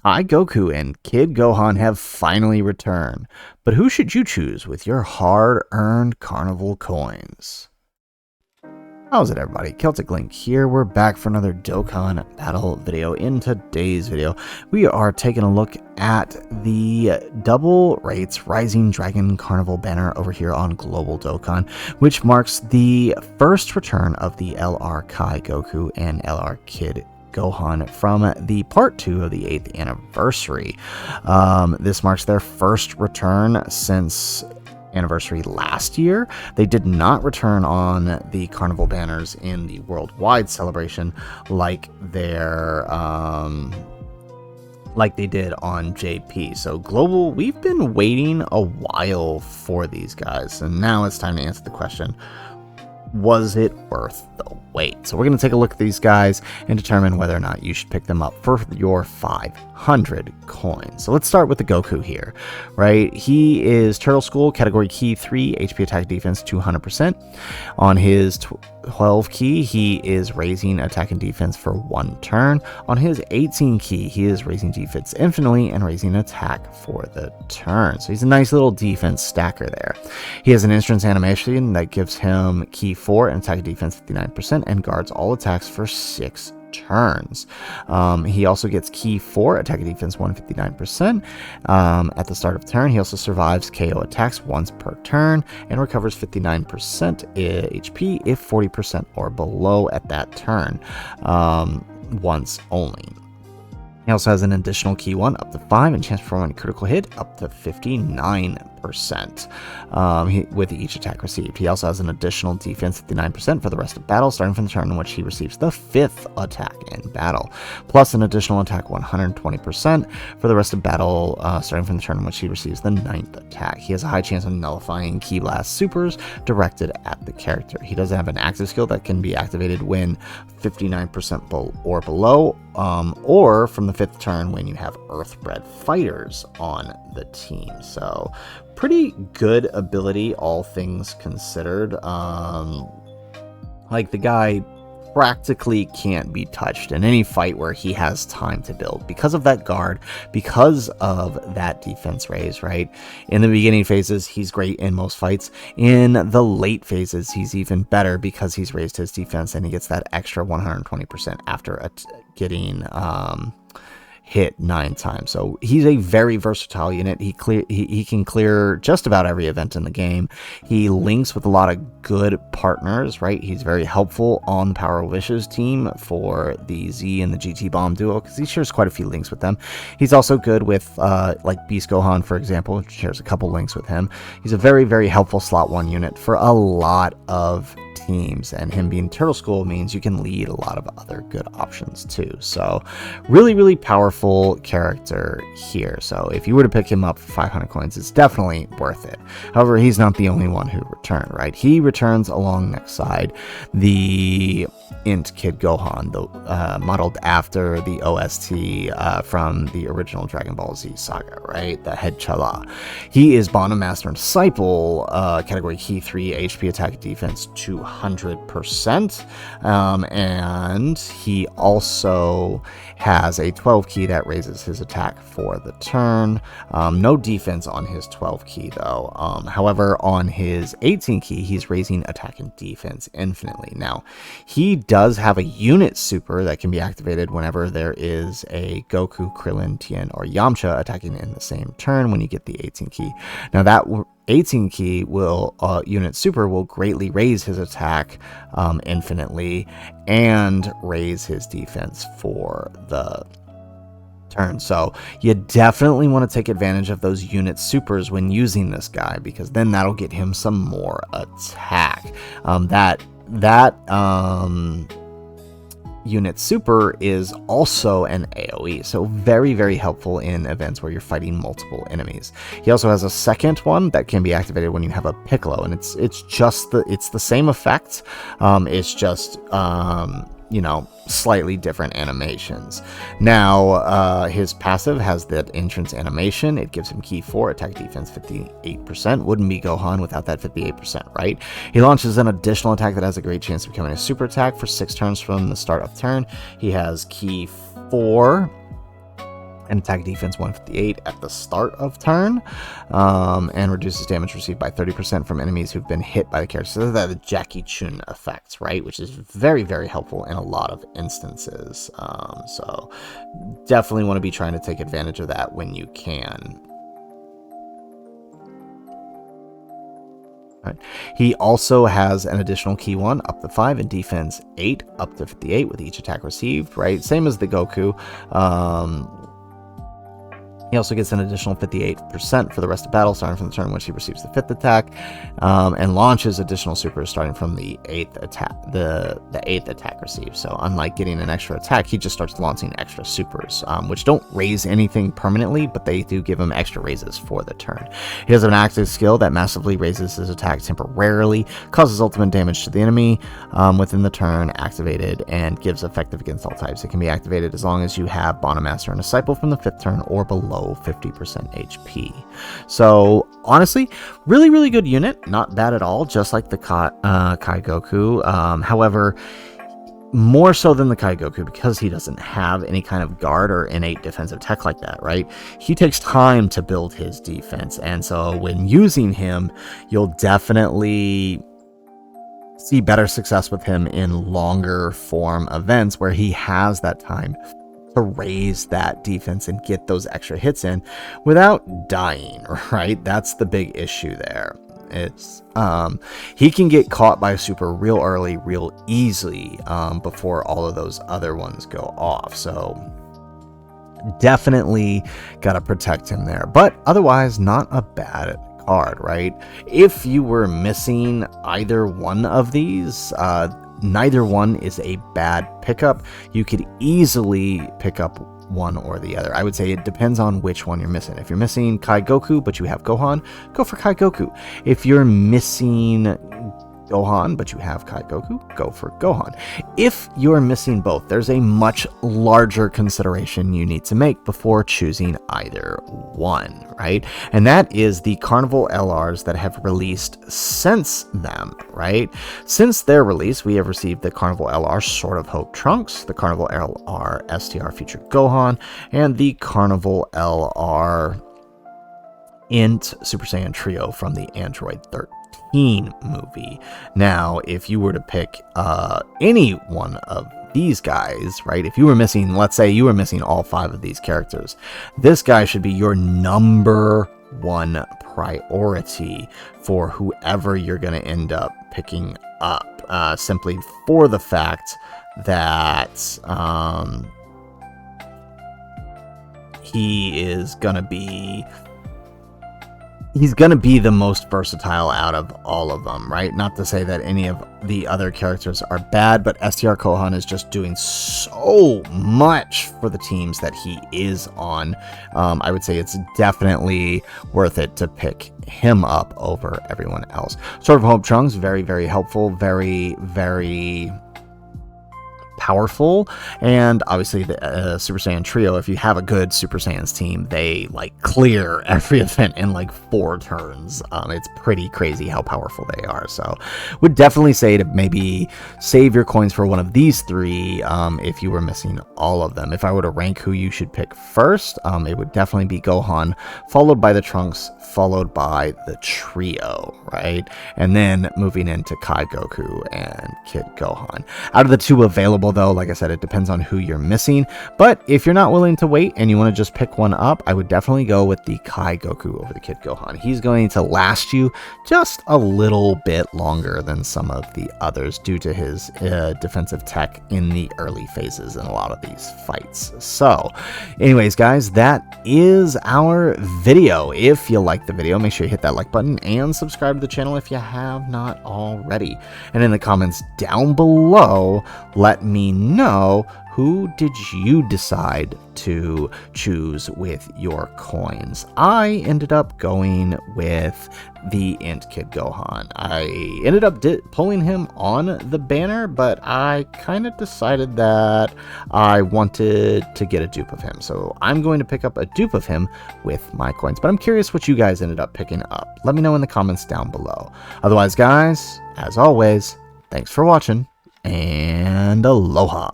Kai Goku and Kid Gohan have finally returned, but who should you choose with your hard-earned carnival coins? How's it, everybody? Celtic Link here. We're back for another Dokkan battle video. In today's video, we are taking a look at the double rates Rising Dragon Carnival banner over here on Global Dokkan, which marks the first return of the LR Kai Goku and LR Kid Gohan from the part 2 of the 8th anniversary. This marks their first return since anniversary last year. They did not return on the carnival banners in the worldwide celebration like like they did on JP. So global, we've been waiting a while for these guys, and now it's time to answer the question, was it worth the wait? So we're going to take a look at these guys and determine whether or not you should pick them up for your 500 coins. So let's start with the Goku here, right? He is Turtle School, category key 3, HP attack defense 200%. On his 12 key, he is raising attack and defense for 1 turn. On his 18 key, he is raising defense infinitely and raising attack for the turn. So he's a nice little defense stacker there. He has an instance animation that gives him key 4 and attack and defense 59% and guards all attacks for 6 turns. He also gets key 4, attack and defense 159% at the start of turn. He also survives KO attacks once per turn and recovers 59% HP if 40% or below at that turn, once only. He also has an additional key 1 up to 5 and chance to perform a critical hit up to 59% with each attack received. He also has an additional defense 59% for the rest of battle, starting from the turn in which he receives the 5th attack in battle, plus an additional attack 120% for the rest of battle, starting from the turn in which he receives the 9th attack. He has a high chance of nullifying Ki Blast supers directed at the character. He doesn't have an active skill that can be activated when 59% or below, or from the 5th turn when you have Earthbred fighters on the team. So pretty good ability, all things considered. Like, the guy practically can't be touched in any fight where he has time to build because of that guard, because of that defense raise, right? In the beginning phases, he's great in most fights. In the late phases, he's even better because he's raised his defense and he gets that extra 120% after getting hit 9 times. So he's a very versatile unit. He can clear just about every event in the game. He links with a lot of good partners, right? He's very helpful on the Power of Wishes team for the Z and the GT Bomb duo because he shares quite a few links with them. He's also good with like Beast Gohan, for example, shares a couple links with him. He's a very, very helpful slot 1 unit for a lot of teams, and him being Turtle School means you can lead a lot of other good options too. So really, really powerful character here. So if you were to pick him up for 500 coins, it's definitely worth it. However, he's not the only one who returned, right? He returns along next side the Int Kid Gohan, modeled after the OST from the original Dragon Ball Z saga, right? The Head Chala. He is Bond of Master and Disciple, category key 3, HP attack defense 200%, and he also has a 12 key that raises his attack for the turn. No defense on his 12 key though. However, on his 18 key, he's raising attack and defense infinitely. Now, he does have a unit super that can be activated whenever there is a Goku, Krillin, Tien, or Yamcha attacking in the same turn when you get the 18 key. Now that 18 key will unit super will greatly raise his attack infinitely and raise his defense for the turn. So you definitely want to take advantage of those unit supers when using this guy, because then that'll get him some more attack. That unit super is also an AoE, so very, very helpful in events where you're fighting multiple enemies. He also has a second one that can be activated when you have a Piccolo, and it's the same effect. It's just you know, slightly different animations. Now, his passive has that entrance animation. It gives him key 4, attack defense 58%. Wouldn't be Gohan without that 58%, right? He launches an additional attack that has a great chance of becoming a super attack for 6 turns from the start of turn. He has key 4, and attack defense 158 at the start of turn, and reduces damage received by 30% from enemies who've been hit by the character. So that's the Jackie Chun effect, right? Which is very, very helpful in a lot of instances. So definitely want to be trying to take advantage of that when you can. Right. He also has an additional key 1 up to 5 and defense 8 up to 58 with each attack received, right? Same as the Goku. He also gets an additional 58% for the rest of battle, starting from the turn in which he receives the 5th attack, and launches additional supers starting from the 8th attack. The 8th attack received. So unlike getting an extra attack, he just starts launching extra supers, which don't raise anything permanently, but they do give him extra raises for the turn. He has an active skill that massively raises his attack temporarily, causes ultimate damage to the enemy within the turn, activated, and gives effective against all types. It can be activated as long as you have Bana Master and Disciple from the 5th turn or below 50% HP. So honestly, really, really good unit. Not bad at all, just like the Kai Goku. However, more so than the Kai Goku, because he doesn't have any kind of guard or innate defensive tech like that, right? He takes time to build his defense, and so when using him, you'll definitely see better success with him in longer form events where he has that time to raise that defense and get those extra hits in without dying, right? That's the big issue there. It's he can get caught by a super real early, real easily, before all of those other ones go off. So definitely got to protect him there, but otherwise not a bad card, right? If you were missing either one of these, neither one is a bad pickup. You could easily pick up one or the other. I would say it depends on which one you're missing. If you're missing Kai Goku, but you have Gohan, go for Kai Goku. If you're missing Gohan, but you have Kai Goku, go for Gohan. If you're missing both, there's a much larger consideration you need to make before choosing either one, right? And that is the Carnival LRs that have released since them, right? Since their release, we have received the Carnival LR Sword of Hope Trunks, the Carnival LR STR Future Gohan, and the Carnival LR Int Super Saiyan Trio from the Android 13 movie. Now, if you were to pick any one of these guys, right, if you were missing, let's say you were missing all 5 of these characters, this guy should be your number 1 priority for whoever you're going to end up picking up, simply for the fact that he's going to be the most versatile out of all of them, right? Not to say that any of the other characters are bad, but STR Gohan is just doing so much for the teams that he is on. I would say it's definitely worth it to pick him up over everyone else. Sword of Hope Trunks, very, very helpful, very, very powerful, and obviously the Super Saiyan Trio, if you have a good Super Saiyans team, they like clear every event in like 4 turns. It's pretty crazy how powerful they are, so would definitely say to maybe save your coins for one of these 3 if you were missing all of them. If I were to rank who you should pick first, it would definitely be Gohan, followed by the Trunks, followed by the Trio, right? And then moving into Kai Goku and Kid Gohan. Out of the 2 available, though, like I said, it depends on who you're missing, but if you're not willing to wait and you want to just pick one up, I would definitely go with the Kai Goku over the Kid Gohan. He's going to last you just a little bit longer than some of the others due to his defensive tech in the early phases in a lot of these fights. So anyways, guys, that is our video. If you like the video, make sure you hit that like button and subscribe to the channel if you have not already. And in the comments down below, let me know, who did you decide to choose with your coins? I ended up going with the Int Kid Gohan. I ended up pulling him on the banner, but I kind of decided that I wanted to get a dupe of him. So I'm going to pick up a dupe of him with my coins. But I'm curious what you guys ended up picking up. Let me know in the comments down below. Otherwise, guys, as always, thanks for watching, and aloha.